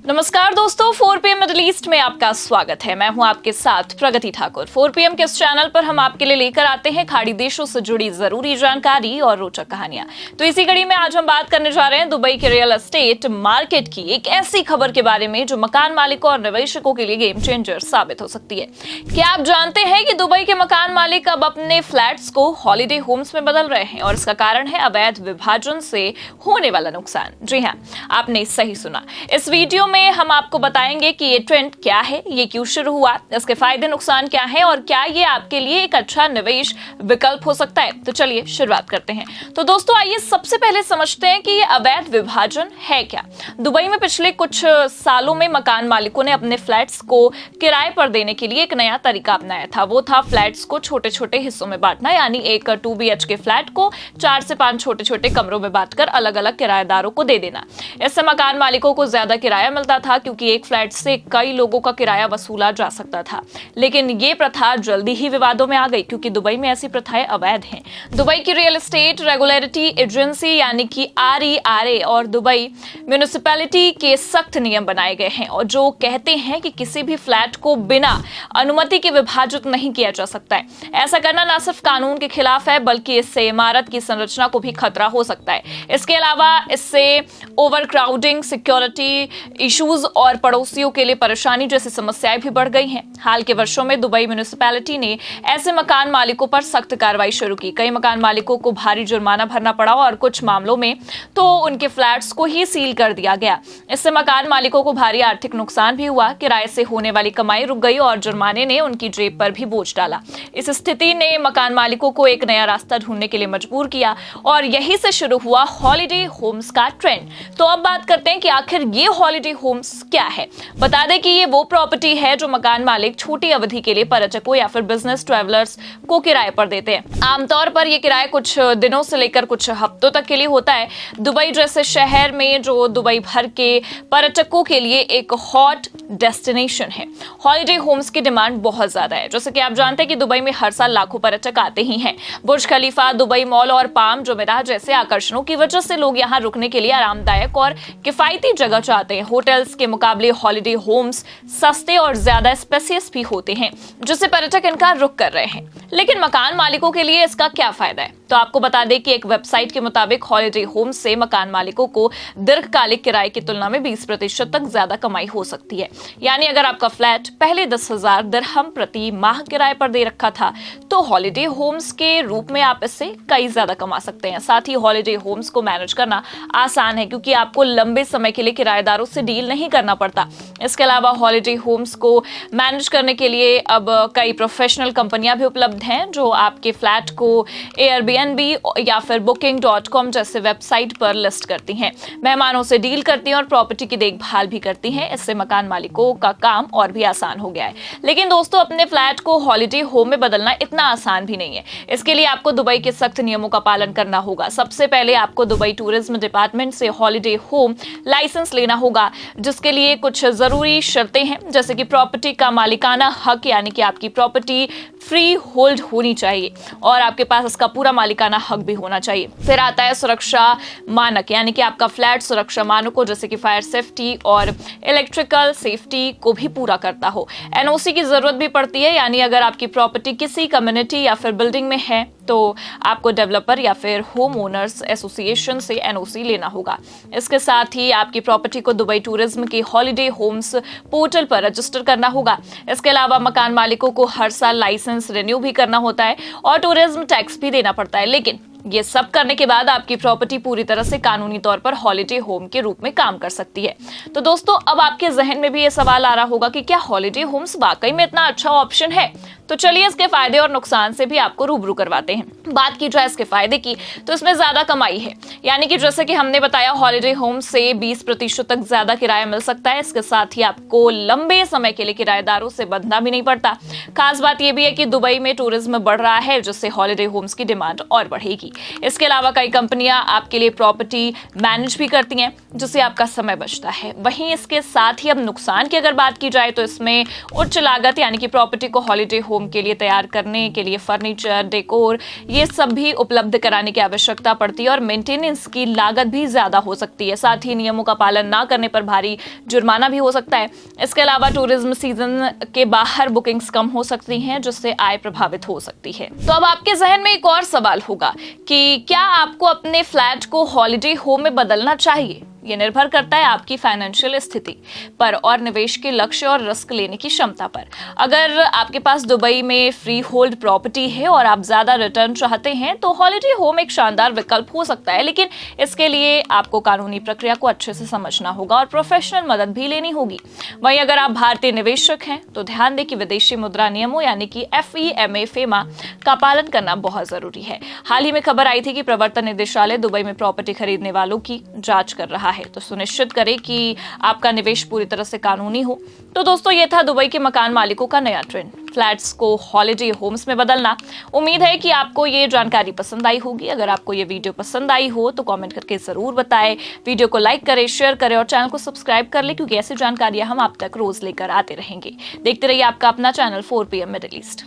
नमस्कार दोस्तों, 4PM middle east में आपका स्वागत है। मैं हूं आपके साथ प्रगति ठाकुर। 4PM के इस चैनल पर हम आपके लिए लेकर आते हैं खाड़ी देशों से जुड़ी जरूरी जानकारी और रोचक कहानियां। तो इसी कड़ी में आज हम बात करने जा रहे हैं दुबई के रियल एस्टेट मार्केट की एक ऐसी खबर के बारे में जो मकान मालिकों और निवेशकों के लिए गेम चेंजर साबित हो सकती है। क्या आप जानते हैं कि दुबई के मकान मालिक अब अपने फ्लैट्स को हॉलिडे होम्स में बदल रहे हैं और इसका कारण है अवैध विभाजन से होने वाला नुकसान। जी हाँ, आपने सही सुना। इस वीडियो में हम आपको बताएंगे कि ये ट्रेंड क्या है, ये क्यों शुरू हुआ, इसके फायदे नुकसान क्या हैं और क्या ये आपके लिए एक अच्छा निवेश विकल्प हो सकता है। तो चलिए शुरुआत करते हैं। तो दोस्तों आइए सबसे पहले समझते हैं कि ये अवैध विभाजन है क्या। दुबई में पिछले कुछ सालों में मकान मालिकों ने अपने फ्लैट्स को किराए पर देने के लिए एक नया तरीका अपनाया था। वो था फ्लैट्स को छोटे छोटे हिस्सों में बांटना, यानी एक 2 BHK फ्लैट को 4 से 5 छोटे छोटे कमरों में बांटकर अलग अलग किराएदारों को दे देना। इससे मकान मालिकों को ज्यादा किराया मिलता था क्योंकि एक फ्लैट से कई लोगों का किराया वसूला जा सकता था। लेकिन ये प्रथा जल्दी ही विवादों में आ गई क्योंकि दुबई में ऐसी प्रथाएं अवैध हैं। दुबई की रियल एस्टेट रेगुलेटरी एजेंसी यानी कि RERA और दुबई म्युनिसिपैलिटी के सख्त नियम बनाए गए हैं और जो कहते हैं कि किसी भी फ्लैट को बिना अनुमति के विभाजित नहीं किया जा सकता है। ऐसा करना न सिर्फ कानून के खिलाफ है बल्कि इससे इमारत की संरचना को भी खतरा हो सकता है। इसके अलावा इससे ओवरक्राउडिंग, सिक्योरिटी इश्यूज और पड़ोसियों के लिए परेशानी जैसी समस्याएं भी बढ़ गई हैं। हाल के वर्षों में दुबई म्युनिसिपैलिटी ने ऐसे मकान मालिकों पर सख्त कार्रवाई शुरू की। कई मकान मालिकों को भारी जुर्माना भरना पड़ा और कुछ मामलों में तो उनके फ्लैट्स को ही सील कर दिया गया। इससे मकान मालिकों को भारी आर्थिक नुकसान भी हुआ। किराए से होने वाली कमाई रुक गई और जुर्माने ने उनकी जेब पर भी बोझ डाला। इस स्थिति ने मकान मालिकों को एक नया रास्ता ढूंढने के लिए मजबूर किया और यहीं से शुरू हुआ हॉलिडे होम्स का ट्रेंड। तो अब बात करते हैं कि आखिर ये हॉलिडे होम्स क्या है। बता दें कि ये वो प्रॉपर्टी है जो मकान मालिक छोटी अवधि के लिए पर्यटकों या फिर बिजनेस ट्रैवलर्स को किराए पर देते हैं। आमतौर पर ये किराया कुछ दिनों से लेकर कुछ हफ्तों तक के लिए होता है। दुबई जैसे शहर में जो दुबई भर के पर्यटकों के लिए एक हॉट डेस्टिनेशन है, हॉलिडे होम्स की डिमांड बहुत ज्यादा है। जैसे कि आप जानते हैं कि दुबई में हर साल लाखों पर्यटक आते ही हैं। बुर्ज खलीफा, दुबई मॉल और पाम जुमेराह जैसे आकर्षणों की वजह से लोग यहाँ रुकने के लिए आरामदायक और किफायती जगह चाहते हैं। होटल्स के मुकाबले हॉलिडे होम्स सस्ते और ज्यादा स्पेसियस भी होते हैं, जिससे पर्यटक इनका रुख कर रहे हैं। लेकिन मकान मालिकों के लिए इसका क्या फायदा है? तो आपको बता दें कि एक वेबसाइट के मुताबिक हॉलिडे होम्स से मकान मालिकों को दीर्घकालिक किराए की तुलना में 20% तक ज्यादा कमाई हो सकती है। यानी अगर आपका फ्लैट पहले 10,000 दिरहम प्रति माह किराए पर दे रखा था तो हॉलिडे होम्स के रूप में आप इससे कई ज्यादा कमा सकते हैं। साथ ही हॉलिडे होम्स को मैनेज करना आसान है क्योंकि आपको लंबे समय के लिए किराएदारों से डील नहीं करना पड़ता। इसके अलावा हॉलिडे होम्स को मैनेज करने के लिए अब कई प्रोफेशनल कंपनियां भी उपलब्ध हैं जो आपके फ्लैट को Airbnb या फिर Booking.com जैसे वेबसाइट पर लिस्ट करती हैं, मेहमानों से डील करती हैं और प्रॉपर्टी की देखभाल भी करती हैं। इससे मकान मालिकों का काम और भी आसान हो गया है। लेकिन दोस्तों, अपने फ्लैट को हॉलिडे होम में बदलना इतना आसान भी नहीं है। इसके लिए आपको दुबई के सख्त नियमों का पालन करना होगा। सबसे पहले आपको दुबई टूरिज्म डिपार्टमेंट से हॉलिडे होम लाइसेंस लेना होगा, जिसके लिए कुछ जरूरी शर्तें हैं, जैसे कि प्रॉपर्टी का मालिकाना हक, यानी कि आपकी प्रॉपर्टी फ्री होल्ड होनी चाहिए और आपके पास इसका पूरा मालिकाना हक भी होना चाहिए। फिर आता है सुरक्षा मानक, यानी कि आपका फ्लैट सुरक्षा मानकों जैसे कि फायर सेफ्टी और इलेक्ट्रिकल सेफ्टी को भी पूरा करता हो। NOC की जरूरत भी पड़ती है, यानी अगर आपकी प्रॉपर्टी किसी कम्युनिटी या फिर बिल्डिंग में है तो आपको डेवलपर या फिर होम ओनर्स एसोसिएशन से NOC लेना होगा। इसके साथ ही आपकी प्रॉपर्टी को दुबई टूरिज्म के हॉलिडे होम्स पोर्टल पर रजिस्टर करना होगा। इसके अलावा मकान मालिकों को हर साल लाइसेंस रिन्यू भी करना होता है और टूरिज्म टैक्स भी देना पड़ता है। लेकिन ये सब करने के बाद आपकी प्रॉपर्टी पूरी तरह से कानूनी तौर पर हॉलिडे होम के रूप में काम कर सकती है। तो दोस्तों, अब आपके जहन में भी ये सवाल आ रहा होगा कि क्या हॉलिडे होम्स वाकई में इतना अच्छा ऑप्शन है? तो चलिए इसके फायदे और नुकसान से भी आपको रूबरू करवाते हैं। बात की जाए इसके फायदे की तो इसमें ज्यादा कमाई है, यानी कि जैसे कि हमने बताया हॉलिडे होम से 20% तक ज्यादा किराया मिल सकता है। इसके साथ ही आपको लंबे समय के लिए किराएदारों से बंधना भी नहीं पड़ता। खास बात यह भी है कि दुबई में टूरिज्म बढ़ रहा है, जिससे हॉलिडे होम्स की डिमांड और बढ़ेगी। इसके अलावा कई कंपनियां आपके लिए प्रॉपर्टी मैनेज भी करती हैं। जिससे आपका समय बचता है। वहीं इसके साथ ही अब नुकसान की अगर बात की जाए तो इसमें उच्च लागत यानी कि प्रॉपर्टी को हॉलिडे होम के लिए तैयार करने के लिए फर्नीचर, डेकोर ये सब भी उपलब्ध कराने की आवश्यकता पड़ती है और मेंटेनेंस की लागत भी ज्यादा हो सकती है। साथ ही नियमों का पालन ना करने पर भारी जुर्माना भी हो सकता है। इसके अलावा टूरिज्म सीजन के बाहर बुकिंग्स कम हो सकती हैं, जिससे आय प्रभावित हो सकती है। तो अब आपके जहन में एक और सवाल होगा कि क्या आपको अपने फ्लैट को हॉलिडे होम में बदलना चाहिए? ये निर्भर करता है आपकी फाइनेंशियल स्थिति पर और निवेश के लक्ष्य और रिस्क लेने की क्षमता पर। अगर आपके पास दुबई में फ्री होल्ड प्रॉपर्टी है और आप ज्यादा रिटर्न चाहते हैं तो हॉलिडे होम एक शानदार विकल्प हो सकता है, लेकिन इसके लिए आपको कानूनी प्रक्रिया को अच्छे से समझना होगा और प्रोफेशनल मदद भी लेनी होगी। वहीं अगर आप भारतीय निवेशक हैं तो ध्यान दें कि विदेशी मुद्रा नियमों यानी कि FEMA का पालन करना बहुत जरूरी है। हाल ही में खबर आई थी कि प्रवर्तन निदेशालय दुबई में प्रॉपर्टी खरीदने वालों की जांच कर रहा है, तो सुनिश्चित करें कि आपका निवेश पूरी तरह से कानूनी हो। तो दोस्तों, ये था दुबई के मकान मालिकों का नया ट्रेंड, फ्लैट्स को हॉलिडे होम्स में बदलना। उम्मीद है कि आपको ये जानकारी पसंद आई होगी। अगर आपको ये वीडियो पसंद आई हो तो कमेंट करके जरूर बताएं। वीडियो को लाइक करें, शेयर करें और चैनल को सब्सक्राइब कर लें, क्योंकि ऐसी जानकारियां हम आप तक रोज लेकर आते रहेंगे। देखते रहिए आपका अपना चैनल 4PM मिडिल ईस्ट।